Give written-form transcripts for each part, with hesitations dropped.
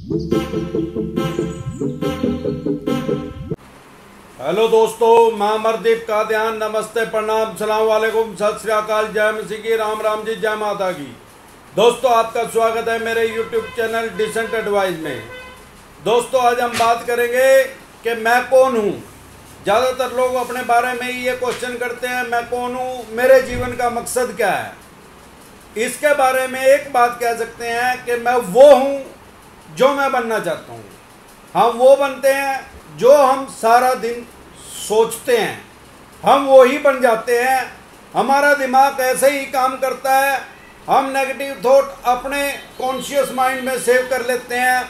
Hello दोस्तों, मैं अमरदीप का ध्यान। नमस्ते, प्रणाम, सलाम वालेकुम, सत श्री अकाल, जय मसीह की, राम राम जी, जय माता की। दोस्तों, आपका स्वागत है मेरे यूट्यूब चैनल डिसेंट एडवाइस में। दोस्तों, आज हम बात करेंगे कि मैं कौन हूँ। ज़्यादातर लोग अपने बारे में ही ये क्वेश्चन करते हैं, मैं कौन हूँ, मेरे जीवन का मकसद क्या है। इसके बारे में एक बात कह सकते हैं कि मैं वो हूँ जो मैं बनना चाहता हूँ। हम वो बनते हैं जो हम सारा दिन सोचते हैं, हम वो ही बन जाते हैं। हमारा दिमाग ऐसे ही काम करता है, हम नेगेटिव थॉट अपने कॉन्शियस माइंड में सेव कर लेते हैं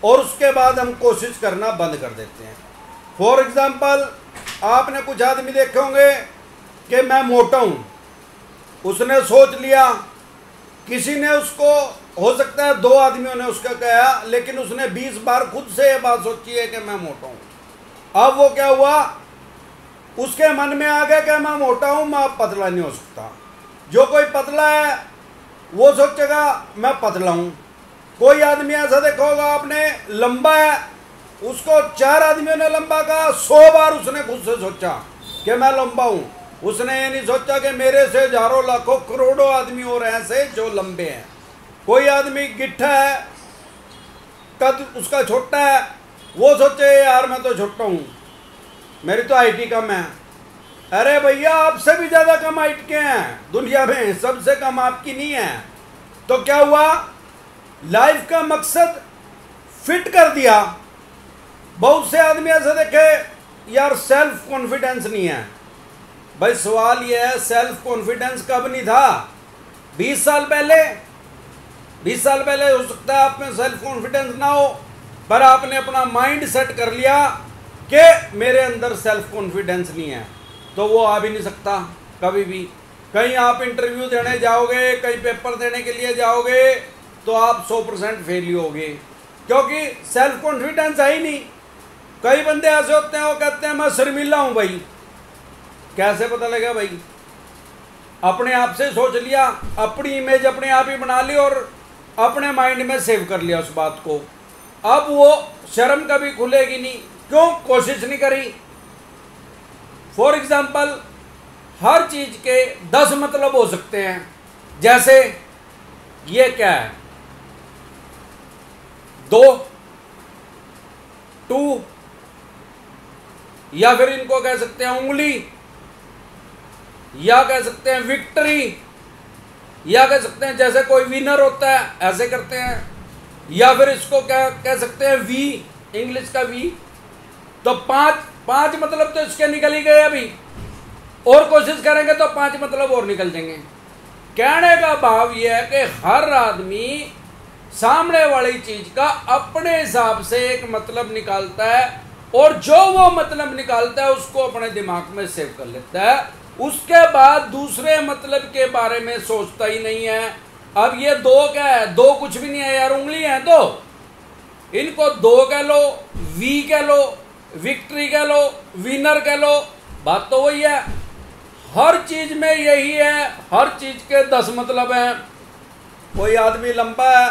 और उसके बाद हम कोशिश करना बंद कर देते हैं। फॉर एग्जांपल, आपने कुछ आदमी देखे होंगे कि मैं मोटा हूँ, उसने सोच लिया, किसी ने उसको, हो सकता है 2 आदमियों ने उसका कहा, लेकिन उसने 20 बार खुद से ये बात सोची है कि मैं मोटा हूँ। अब वो क्या हुआ, उसके मन में आ गया कि मैं मोटा हूँ, मैं पतला नहीं हो सकता। जो कोई पतला है वो सोचेगा मैं पतला हूँ। कोई आदमी ऐसा देखा होगा आपने, लंबा है, उसको 4 आदमियों ने लंबा कहा, 100 बार उसने खुद से सोचा कि मैं लंबा हूँ। उसने ये नहीं सोचा कि मेरे से हजारों लाखों करोड़ों आदमी और ऐसे जो लंबे हैं। कोई आदमी गिट्ठा है, कद उसका छोटा है, वो सोचे यार मैं तो छोटा हूँ, मेरी तो हाइट ही कम है। अरे भैया, आपसे भी ज़्यादा कम हाइट के हैं दुनिया में, सबसे कम आपकी नहीं है। तो क्या हुआ, लाइफ का मकसद फिट कर दिया। बहुत से आदमी ऐसे देखे यार सेल्फ कॉन्फिडेंस नहीं है। भाई सवाल यह है, सेल्फ कॉन्फिडेंस कब नहीं था? 20 साल पहले? 20 साल पहले हो सकता है आप में सेल्फ कॉन्फिडेंस ना हो, पर आपने अपना माइंड सेट कर लिया कि मेरे अंदर सेल्फ कॉन्फिडेंस नहीं है, तो वो आ भी नहीं सकता कभी भी। कहीं आप इंटरव्यू देने जाओगे, कहीं पेपर देने के लिए जाओगे, तो आप 100% फेल ही होगे, क्योंकि सेल्फ कॉन्फिडेंस है ही नहीं। कई बंदे ऐसे होते हैं, वो कहते हैं मैं शर्मिला हूँ। भाई कैसे पता लगा? भाई अपने आप से सोच लिया, अपनी इमेज अपने आप ही बना ली और अपने माइंड में सेव कर लिया उस बात को। अब वो शर्म कभी खुलेगी नहीं, क्यों? कोशिश नहीं करी। फॉर एग्जाम्पल, हर चीज के 10 मतलब हो सकते हैं। जैसे ये क्या है, 2, 2, या फिर इनको कह सकते हैं उंगली, या कह सकते हैं विक्ट्री, या कह सकते हैं जैसे कोई विनर होता है ऐसे करते हैं, या फिर इसको क्या कह सकते हैं वी, इंग्लिश का वी। तो 5 मतलब तो इसके निकल ही गए। अभी और कोशिश करेंगे तो 5 मतलब और निकल जाएंगे। कहने का भाव यह है कि हर आदमी सामने वाली चीज का अपने हिसाब से एक मतलब निकालता है और जो वो मतलब निकालता है उसको अपने दिमाग में सेव कर लेता है। उसके बाद दूसरे मतलब के बारे में सोचता ही नहीं है। अब ये 2 क्या है? 2 कुछ भी नहीं है यार, उंगली है 2। इनको 2 कह लो, वी कह लो, विक्ट्री कह लो, विनर कह लो, बात तो वही है। हर चीज में यही है, हर चीज के 10 मतलब हैं। कोई आदमी लंबा है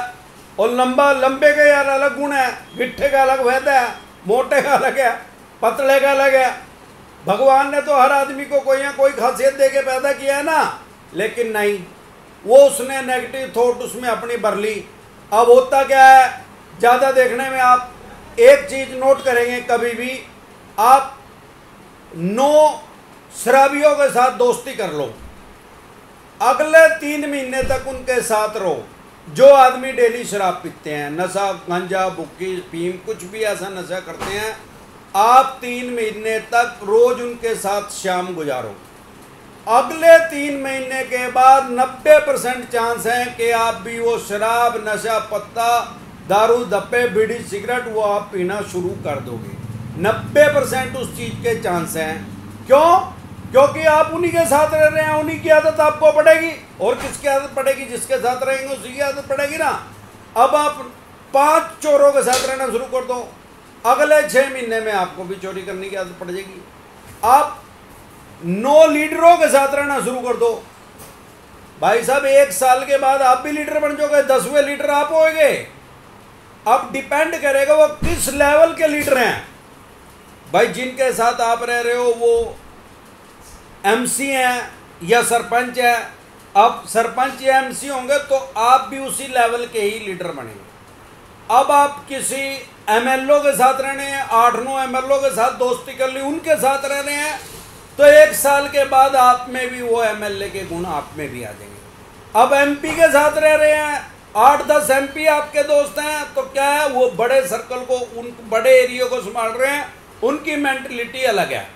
और लंबे के यार अलग गुण है, गिट्ठे का अलग फायदा है, मोटे का अलग है, पतले का अलग है। भगवान ने तो हर आदमी को कोई ना कोई खासियत दे के पैदा किया है ना, लेकिन नहीं, वो उसने नेगेटिव थॉट उसमें अपनी भर ली। अब होता क्या है, ज़्यादा देखने में आप एक चीज़ नोट करेंगे, कभी भी आप 9 शराबियों के साथ दोस्ती कर लो, अगले 3 महीने तक उनके साथ रहो। जो आदमी डेली शराब पीते हैं, नशा, गांजा, बुक्की, फीम, कुछ भी ऐसा नशा करते हैं, आप 3 महीने तक रोज उनके साथ शाम गुजारो। अगले 3 महीने के बाद 90% चांस है कि आप भी वो शराब, नशा पत्ता, दारू, दप्पे, बीड़ी, सिगरेट वो आप पीना शुरू कर दोगे। 90% उस चीज के चांस हैं। क्यों? क्योंकि आप उन्हीं के साथ रह रहे हैं, उन्हीं की आदत आपको पड़ेगी। और किसकी आदत पड़ेगी? जिसके साथ रहेंगे उसी की आदत पड़ेगी ना। अब आप 5 चोरों के साथ रहना शुरू कर दो, अगले 6 महीने में आपको भी चोरी करने की आदत पड़ जाएगी। आप 9 लीडरों के साथ रहना शुरू कर दो, भाई साहब 1 साल के बाद आप भी लीडर बन जाओगे, 10वें लीडर आप होगे। अब डिपेंड करेगा वो किस लेवल के लीडर हैं। भाई जिनके साथ आप रह रहे हो वो एमसी हैं या सरपंच है, अब सरपंच या एमसी होंगे तो आप भी उसी लेवल के ही लीडर बनेंगे। अब आप किसी एमएलओ के साथ रहने हैं, 8-9 एमएलओ के साथ दोस्ती कर ली, उनके साथ रहने हैं, तो 1 साल के बाद आप में भी वो एमएलए के गुण आप में भी आ जाएंगे। अब एमपी के साथ रह रहे हैं, 8-10 एमपी आपके दोस्त हैं, तो क्या है वो बड़े सर्कल को, उन बड़े एरिया को संभाल रहे हैं, उनकी मेंटलिटी अलग है।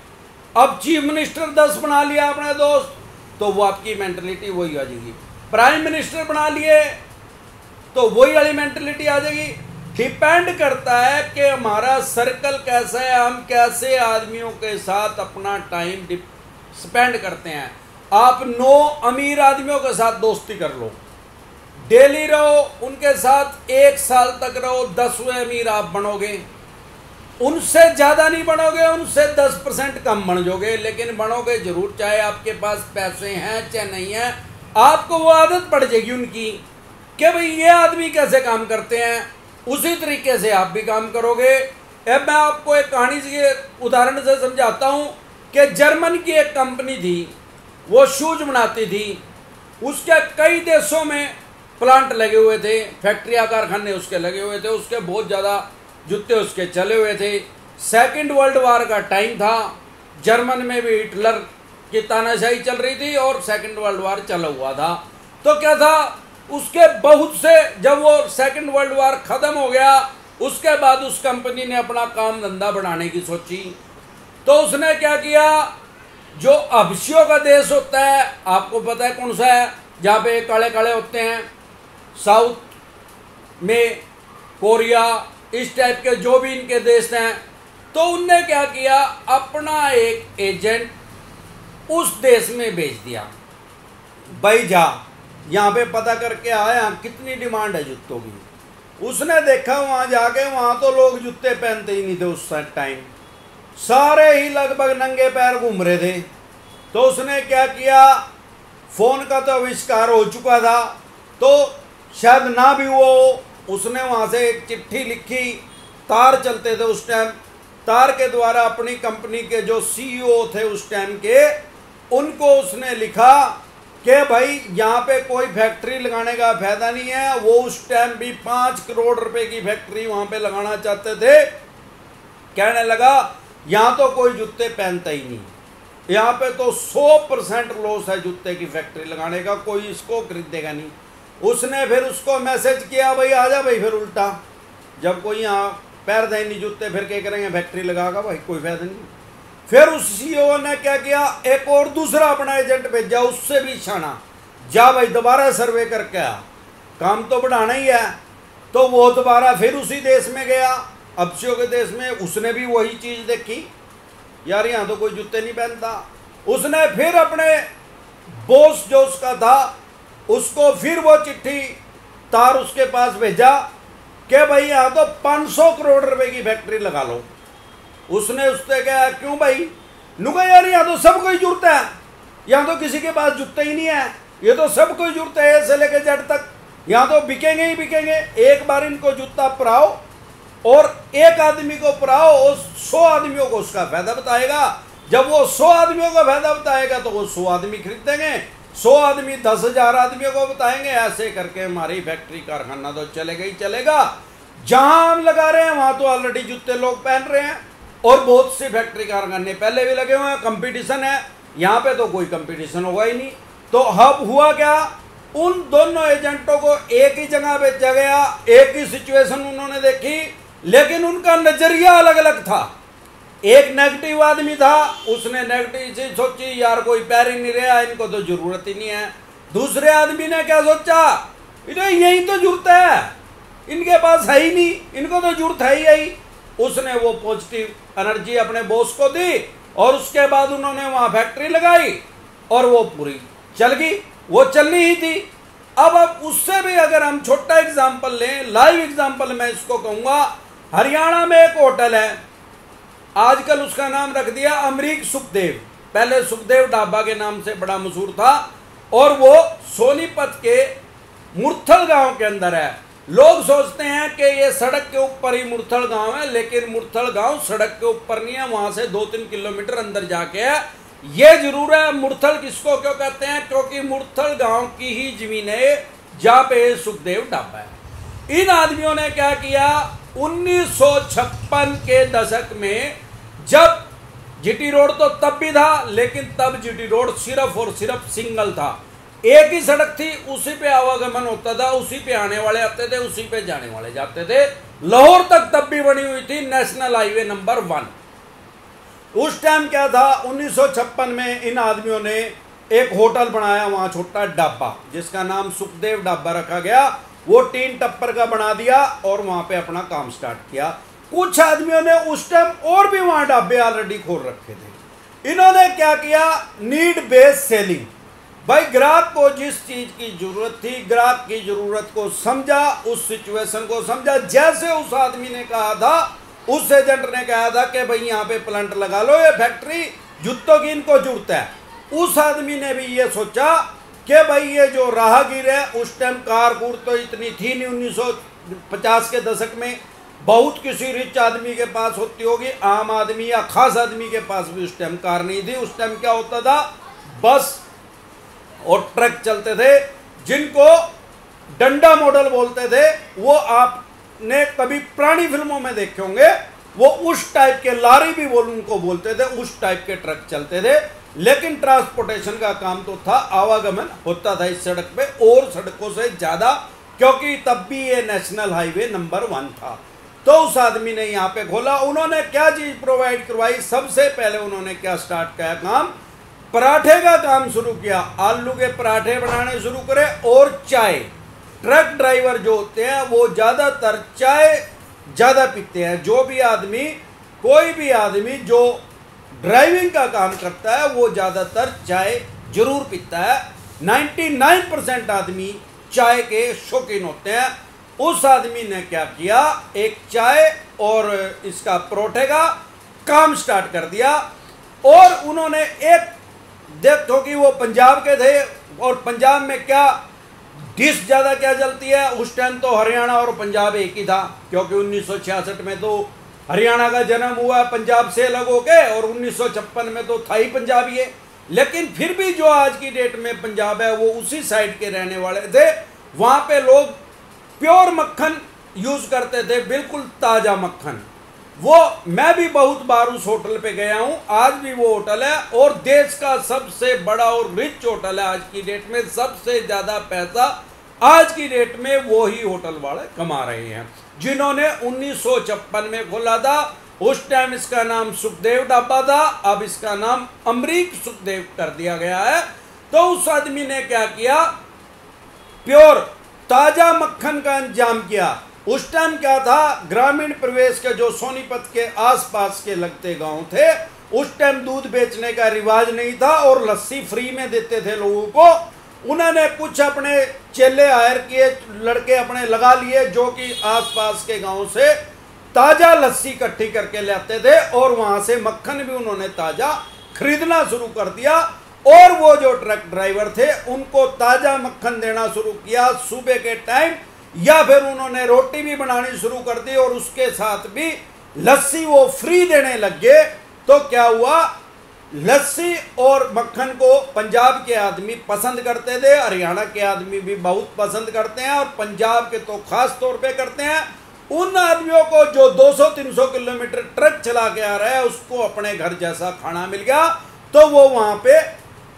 अब चीफ मिनिस्टर 10 बना लिया अपने दोस्त, तो वो आपकी मेंटलिटी वही आ जाएगी। प्राइम मिनिस्टर बना लिए तो वही वाली मेंटलिटी आ जाएगी। डिपेंड करता है कि हमारा सर्कल कैसा है, हम कैसे आदमियों के साथ अपना टाइम स्पेंड करते हैं। आप 9 अमीर आदमियों के साथ दोस्ती कर लो, डेली रहो उनके साथ, 1 साल तक रहो, 10वें अमीर आप बनोगे। उनसे ज़्यादा नहीं बनोगे, उनसे 10% कम बन जाओगे, लेकिन बनोगे जरूर, चाहे आपके पास पैसे हैं चाहे नहीं है। आपको वो आदत पड़ जाएगी उनकी कि भाई ये आदमी कैसे काम करते हैं, उसी तरीके से आप भी काम करोगे। अब मैं आपको एक कहानी से, उदाहरण से समझाता हूँ कि जर्मन की एक कंपनी थी, वो शूज बनाती थी, उसके कई देशों में प्लांट लगे हुए थे, फैक्ट्रियाँ कारखाने उसके लगे हुए थे, उसके बहुत ज़्यादा जूते उसके चले हुए थे। 2nd वर्ल्ड वार का टाइम था, जर्मन में भी हिटलर की तानाशाही चल रही थी और 2nd वर्ल्ड वार चला हुआ था। तो क्या था, उसके बहुत से, जब वो 2nd वर्ल्ड वार ख़त्म हो गया, उसके बाद उस कंपनी ने अपना काम धंधा बढ़ाने की सोची। तो उसने क्या किया, जो हबशियों का देश होता है, आपको पता है कौन सा है, जहाँ पे काले काले होते हैं, साउथ में कोरिया, इस टाइप के जो भी इनके देश हैं, तो उनने क्या किया, अपना एक एजेंट उस देश में भेज दिया। भाई जा यहाँ पे पता करके आया कितनी डिमांड है जूतों की। उसने देखा वहाँ जाके, वहाँ तो लोग जूते पहनते ही नहीं थे उस टाइम, सारे ही लगभग नंगे पैर घूम रहे थे। तो उसने क्या किया, फ़ोन का तो आविष्कार हो चुका था, तो शायद ना भी वो, उसने वहाँ से एक चिट्ठी लिखी, तार चलते थे उस टाइम, तार के द्वारा अपनी कंपनी के जो सीईओ थे उस टाइम के, उनको उसने लिखा कि भाई यहाँ पे कोई फैक्ट्री लगाने का फायदा नहीं है। वो उस टाइम भी 5 करोड़ रुपए की फैक्ट्री वहाँ पे लगाना चाहते थे। कहने लगा यहाँ तो कोई जूते पहनता ही नहीं, यहाँ पे तो 100% लॉस है जूते की फैक्ट्री लगाने का, कोई इसको खरीदेगा नहीं। उसने फिर उसको मैसेज किया, भाई आजा भाई, फिर उल्टा, जब कोई यहाँ पैर दे नहीं जूते, फिर क्या करेंगे, फैक्ट्री लगागा, भाई कोई फायदा नहीं। फिर उस सीईओ ने क्या किया, एक और दूसरा अपना एजेंट भेजा, उससे भी छाना, जा भाई दोबारा सर्वे करके आ, काम तो बढ़ाना ही है। तो वो दोबारा फिर उसी देश में गया, हबशियों के देश में, उसने भी वही चीज़ देखी, यार यहाँ तो कोई जूते नहीं पहनता। उसने फिर अपने बॉस जो उसका था, उसको फिर वो चिट्ठी, तार उसके पास भेजा कि भाई यहाँ तो 500 करोड़ रुपए की फैक्ट्री लगा लो। उसने उससे कहा, क्यों भाई, नुका यार यहाँ तो सब कोई जरूरत है, यहाँ तो किसी के पास जूते ही नहीं है, ये तो सब कोई जरूरत है, ए से लेके जेड तक, यहाँ तो बिकेंगे ही बिकेंगे। एक बार इनको जूता पराओ और एक आदमी को पराओ, और 100 आदमियों को उसका फायदा बताएगा। जब वो 100 आदमियों का फायदा बताएगा तो वो 100 आदमी खरीदेंगे, 100 आदमी 10,000 आदमियों को बताएंगे, ऐसे करके हमारी फैक्ट्री कारखाना तो चलेगा ही चलेगा। जहां हम लगा रहे हैं वहां तो ऑलरेडी जूते लोग पहन रहे हैं, और बहुत सी फैक्ट्री कारखाने पहले भी लगे हुए हैं, कंपटीशन है, यहाँ पे तो कोई कंपटीशन होगा ही नहीं। तो अब हुआ क्या, उन दोनों एजेंटों को एक ही जगह बेचा गया, एक ही सिचुएशन उन्होंने देखी, लेकिन उनका नजरिया अलग अलग था। एक नेगेटिव आदमी था, उसने नेगेटिव चीज सोची, यार कोई पैर ही नहीं रहा, इनको तो जरूरत ही नहीं है। दूसरे आदमी ने क्या सोचा, इन्हें यही तो जरूरत है, इनके पास है ही नहीं, इनको तो जरूरत है ही यही। उसने वो पॉजिटिव एनर्जी अपने बॉस को दी, और उसके बाद उन्होंने वहां फैक्ट्री लगाई, और वो पूरी चल गई, वो चलनी ही थी। अब उससे भी अगर हम छोटा एग्जाम्पल लें, लाइव एग्जाम्पल मैं इसको कहूँगा, हरियाणा में एक होटल है, आजकल उसका नाम रख दिया अमरीक सुखदेव, पहले सुखदेव ढाबा के नाम से बड़ा मशहूर था, और वो सोनीपत के मुरथल गांव के अंदर है। लोग सोचते हैं कि ये सड़क के ऊपर ही मुरथल गांव है, लेकिन मुरथल गांव सड़क के ऊपर नहीं है, वहां से 2-3 किलोमीटर अंदर जाके है। ये जरूर है मुरथल किसको क्यों कहते हैं, क्योंकि मुरथल गांव की ही जमीन है जहां पे सुखदेव ढाबा है। इन आदमियों ने क्या किया, 1956 के दशक में, जब जीटी रोड तो तब भी था, लेकिन तब जीटी रोड सिर्फ और सिर्फ सिंगल था, एक ही सड़क थी, उसी पे आवागमन होता था, उसी पे आने वाले आते थे, उसी पे जाने वाले जाते थे। लाहौर तक तब भी बनी हुई थी नेशनल हाईवे नंबर 1। उस टाइम क्या था, 1956 में इन आदमियों ने एक होटल बनाया वहां, छोटा ढाबा, जिसका नाम सुखदेव ढाबा रखा गया। वो 3 टप्पर का बना दिया और वहां पे अपना काम स्टार्ट किया। कुछ आदमियों ने उस टाइम और भी वहां ढाबे ऑलरेडी खोल रखे थे। इन्होंने क्या किया, नीड बेस्ड सेलिंग, भाई ग्राहक को जिस चीज की जरूरत थी, ग्राहक की जरूरत को समझा, उस सिचुएशन को समझा। जैसे उस आदमी ने कहा था, उस एजेंट ने कहा था कि भाई यहाँ पे प्लांट लगा लो, ये फैक्ट्री जूतों की इनको जरूरत है, उस आदमी ने भी ये सोचा कि भाई ये जो राहगीर है, उस टाइम कार तो इतनी थी नहीं, 1950 के दशक में बहुत किसी रिच आदमी के पास होती होगी, आम आदमी या खास आदमी के पास भी उस टाइम कार नहीं थी। उस टाइम क्या होता था, बस और ट्रक चलते थे, जिनको डंडा मॉडल बोलते थे। वो आपने कभी पुरानी फिल्मों में देखे होंगे, वो उस टाइप के, लारी भी उनको बोलते थे, उस टाइप के ट्रक चलते थे। लेकिन ट्रांसपोर्टेशन का काम तो था, आवागमन होता था इस सड़क पे और सड़कों से ज्यादा, क्योंकि तब भी ये नेशनल हाईवे नंबर 1 था। तो उस आदमी ने यहाँ पे खोला। उन्होंने क्या चीज प्रोवाइड करवाई, सबसे पहले उन्होंने क्या स्टार्ट किया काम, पराठे का काम शुरू किया। आलू के पराठे बनाने शुरू करे और चाय। ट्रक ड्राइवर जो होते हैं वो ज्यादातर चाय ज्यादा पीते हैं। जो भी आदमी, कोई भी आदमी जो ड्राइविंग का काम करता है वो ज्यादातर चाय जरूर पीता है। 99% आदमी चाय के शौकीन होते हैं। उस आदमी ने क्या किया, एक चाय और इसका परोठे का काम स्टार्ट कर दिया। और उन्होंने एक, देखो कि वो पंजाब के थे, और पंजाब में क्या डिश ज्यादा क्या चलती है, उस टाइम तो हरियाणा और पंजाब एक ही था, क्योंकि 1966 में तो हरियाणा का जन्म हुआ पंजाब से अलग होके, और 1956 में तो था ही पंजाब ये। लेकिन फिर भी जो आज की डेट में पंजाब है, वो उसी साइड के रहने वाले थे। वहां पे लोग प्योर मक्खन यूज करते थे, बिल्कुल ताजा मक्खन। वो मैं भी बहुत बार उस होटल पे गया हूं, आज भी वो होटल है और देश का सबसे बड़ा और रिच होटल है। आज की डेट में सबसे ज्यादा पैसा आज की डेट में वो ही होटल वाले कमा रहे हैं, जिन्होंने 1956 में खोला था। उस टाइम इसका नाम सुखदेव ढाबा था, अब इसका नाम अमरीक सुखदेव कर दिया गया है। तो उस आदमी ने क्या किया, प्योर ताजा मक्खन का इंतजाम किया। उस टाइम क्या था, ग्रामीण प्रवेश के जो सोनीपत के आसपास के लगते गांव थे, उस टाइम दूध बेचने का रिवाज नहीं था और लस्सी फ्री में देते थे लोगों को। उन्होंने कुछ अपने चेले हायर किए, लड़के अपने लगा लिए, जो कि आसपास के गांव से ताजा लस्सी इकट्ठी करके लाते थे, और वहां से मक्खन भी उन्होंने ताजा खरीदना शुरू कर दिया। और वो जो ट्रक ड्राइवर थे उनको ताजा मक्खन देना शुरू किया सुबह के टाइम, या फिर उन्होंने रोटी भी बनानी शुरू कर दी और उसके साथ भी लस्सी वो फ्री देने लग गए। तो क्या हुआ, लस्सी और मक्खन को पंजाब के आदमी पसंद करते थे, हरियाणा के आदमी भी बहुत पसंद करते हैं, और पंजाब के तो खास तौर पे करते हैं। उन आदमियों को जो 200-300 किलोमीटर ट्रक चला के आ रहा है, उसको अपने घर जैसा खाना मिल गया, तो वो वहां पे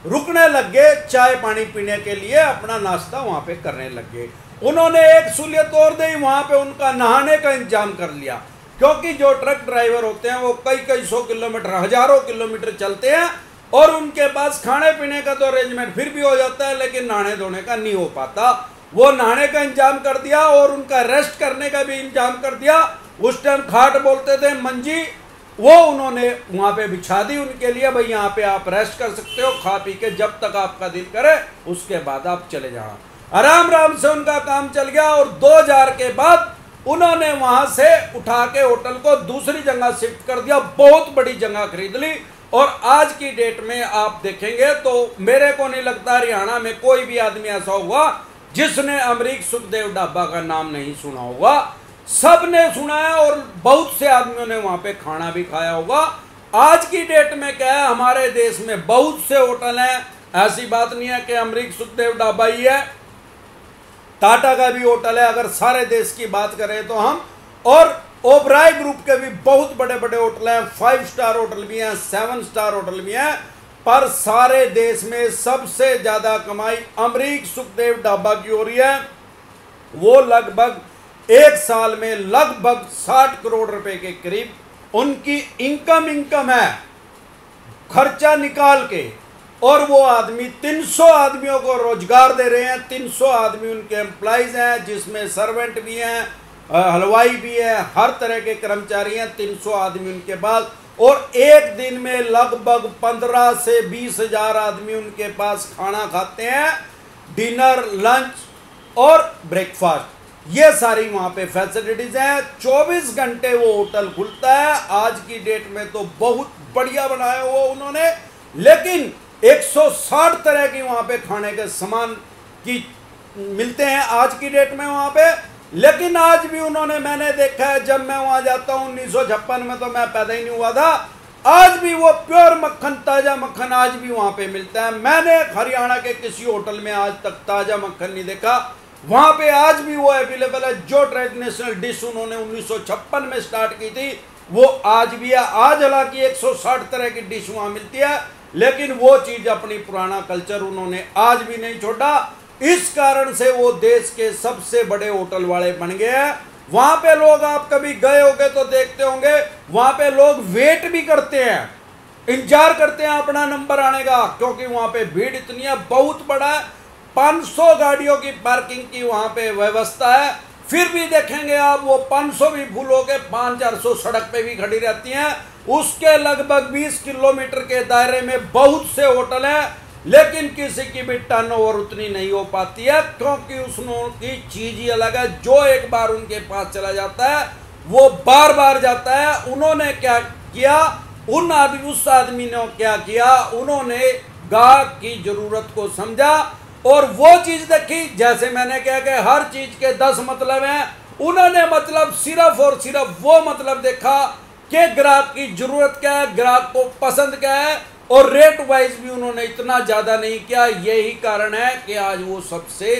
रुकने लग गए, चाय पानी पीने के लिए अपना नाश्ता वहां पे करने लग गए। उन्होंने एक सहूलियत और दी, वहां पे उनका नहाने का इंतजाम कर लिया, क्योंकि जो ट्रक ड्राइवर होते हैं वो कई 100 किलोमीटर, हजारों किलोमीटर चलते हैं, और उनके पास खाने पीने का तो अरेंजमेंट फिर भी हो जाता है, लेकिन नहाने धोने का नहीं हो पाता। वो नहाने का इंतजाम कर दिया और उनका रेस्ट करने का भी इंतजाम कर दिया। उस टाइम खाट बोलते थे, मंजी, वो उन्होंने वहां पे बिछा दी उनके लिए, भाई यहाँ पे आप रेस्ट कर सकते हो, खा पी के जब तक आपका दिल करे उसके बाद आप चले जाओ। आराम आराम से उनका काम चल गया, और 2000 के बाद उन्होंने वहां से उठा के होटल को दूसरी जगह शिफ्ट कर दिया, बहुत बड़ी जगह खरीद ली। और आज की डेट में आप देखेंगे तो मेरे को नहीं लगता हरियाणा में कोई भी आदमी ऐसा हुआ जिसने अमरीक सुखदेव ढाबा का नाम नहीं सुना होगा, सबने सुना है और बहुत से आदमियों ने वहां पे खाना भी खाया होगा। आज की डेट में क्या है, हमारे देश में बहुत से होटल हैं, ऐसी बात नहीं है कि अमरीक सुखदेव ढाबा ही है, टाटा का भी होटल है अगर सारे देश की बात करें तो हम, और ओबराय ग्रुप के भी बहुत बड़े बड़े होटल हैं, 5 स्टार होटल भी हैं, 7 स्टार होटल भी हैं, पर सारे देश में सबसे ज्यादा कमाई अमरीक सुखदेव ढाबा की हो रही है। वो लगभग एक साल में लगभग 60 करोड़ रुपए के करीब उनकी इनकम है, खर्चा निकाल के, और वो आदमी 300 आदमियों को रोजगार दे रहे हैं। 300 आदमी उनके एम्प्लॉइज हैं, जिसमें सर्वेंट भी हैं, हलवाई भी है, हर तरह के कर्मचारी हैं, 300 आदमी उनके पास, और एक दिन में लगभग 15 से 20 हजार आदमी उनके पास खाना खाते हैं, डिनर, लंच और ब्रेकफास्ट, ये सारी वहां पे फैसिलिटीज हैं। 24 घंटे वो होटल खुलता है। आज की डेट में तो बहुत बढ़िया बनाया हुआ उन्होंने, लेकिन 160 तरह की वहां पे खाने के सामान की मिलते हैं आज की डेट में वहां पे। लेकिन आज भी उन्होंने, मैंने देखा है जब मैं वहां जाता हूं, 1956 में तो मैं पैदा ही नहीं हुआ था, आज भी वो प्योर मक्खन, ताजा मक्खन आज भी वहां पे मिलता है। मैंने हरियाणा के किसी होटल में आज तक ताजा मक्खन नहीं देखा, वहां पे आज भी वो अवेलेबल है। जो ट्रेडिशनल डिश उन्होंने 1956 में स्टार्ट की थी वो आज भी है। आज हालांकि 160 तरह की डिश वहां मिलती है, लेकिन वो चीज, अपनी पुराना कल्चर उन्होंने आज भी नहीं छोड़ा। इस कारण से वो देश के सबसे बड़े होटल वाले बन गए हैं। वहां पे लोग, आप कभी गए होंगे तो देखते होंगे, वहां पे लोग वेट भी करते हैं, इंतजार करते हैं अपना नंबर आने का, क्योंकि वहां पे भीड़ इतनी है, बहुत बड़ा है। 500 गाड़ियों की पार्किंग की वहां पे व्यवस्था है। फिर भी देखेंगे आप, वो 500 भी फुल होकर 500-400 सड़क पे भी खड़ी रहती हैं। उसके लगभग 20 किलोमीटर के दायरे में बहुत से होटल हैं, लेकिन किसी की भी टर्नओवर उतनी नहीं हो पाती है, क्योंकि उसकी चीज ही अलग है। जो एक बार उनके पास चला जाता है वो बार बार जाता है। उन्होंने क्या किया, उस आदमी ने क्या किया, उन्होंने ग्राहक की जरूरत को समझा और वो चीज देखी। जैसे मैंने कहा कि हर चीज के 10 मतलब हैं, उन्होंने मतलब सिर्फ और सिर्फ वो मतलब देखा कि ग्राहक की जरूरत क्या है, ग्राहक को पसंद क्या है, और रेट वाइज भी उन्होंने इतना ज्यादा नहीं किया। यही कारण है कि आज वो सबसे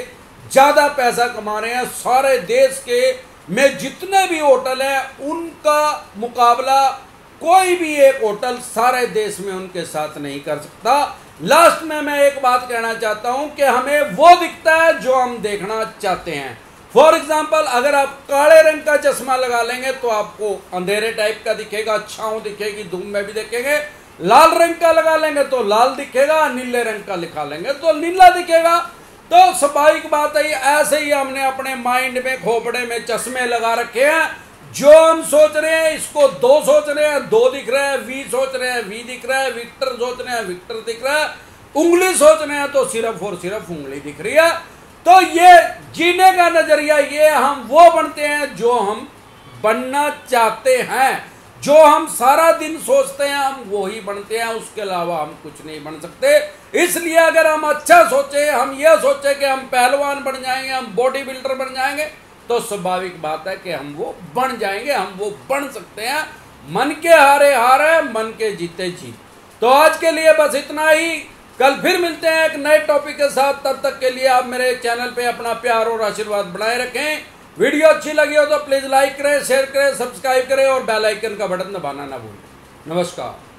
ज्यादा पैसा कमा रहे हैं। सारे देश के में जितने भी होटल हैं उनका मुकाबला कोई भी एक होटल सारे देश में उनके साथ नहीं कर सकता। लास्ट में मैं एक बात कहना चाहता हूं कि हमें वो दिखता है जो हम देखना चाहते हैं। फॉर एग्जाम्पल, अगर आप काले रंग का चश्मा लगा लेंगे तो आपको अंधेरे टाइप का दिखेगा, छांव दिखेगी, धूप में भी देखेंगे। लाल रंग का लगा लेंगे तो लाल दिखेगा, नीले रंग का लिखा लेंगे तो नीला दिखेगा। तो स्वाभाविक बात है, ऐसे ही हमने अपने माइंड में, खोपड़े में चश्मे लगा रखे हैं। जो हम सोच रहे हैं इसको 2 सोच रहे हैं, 2 दिख रहा है, वी सोच रहे हैं, वी दिख रहा है, विक्टर सोच रहे हैं, विक्टर दिख रहा है, उंगली सोच रहे हैं तो सिर्फ और सिर्फ उंगली दिख रही है। तो ये जीने का नजरिया, ये हम वो बनते हैं जो हम बनना चाहते हैं। जो हम सारा दिन सोचते हैं हम वो ही बनते हैं, उसके अलावा हम कुछ नहीं बन सकते। इसलिए अगर हम अच्छा सोचे, हम ये सोचे कि हम पहलवान बन जाएंगे, हम बॉडी बिल्डर बन जाएंगे, तो स्वाभाविक बात है कि हम वो बन जाएंगे, हम वो बन सकते हैं। मन के हारे हार है, मन के जीते जीत। तो आज के लिए बस इतना ही, कल फिर मिलते हैं एक नए टॉपिक के साथ। तब तक के लिए आप मेरे चैनल पे अपना प्यार और आशीर्वाद बनाए रखें। वीडियो अच्छी लगी हो तो प्लीज लाइक करें, शेयर करें, सब्सक्राइब करें और बेल आइकन का बटन दबाना ना भूलें। नमस्कार।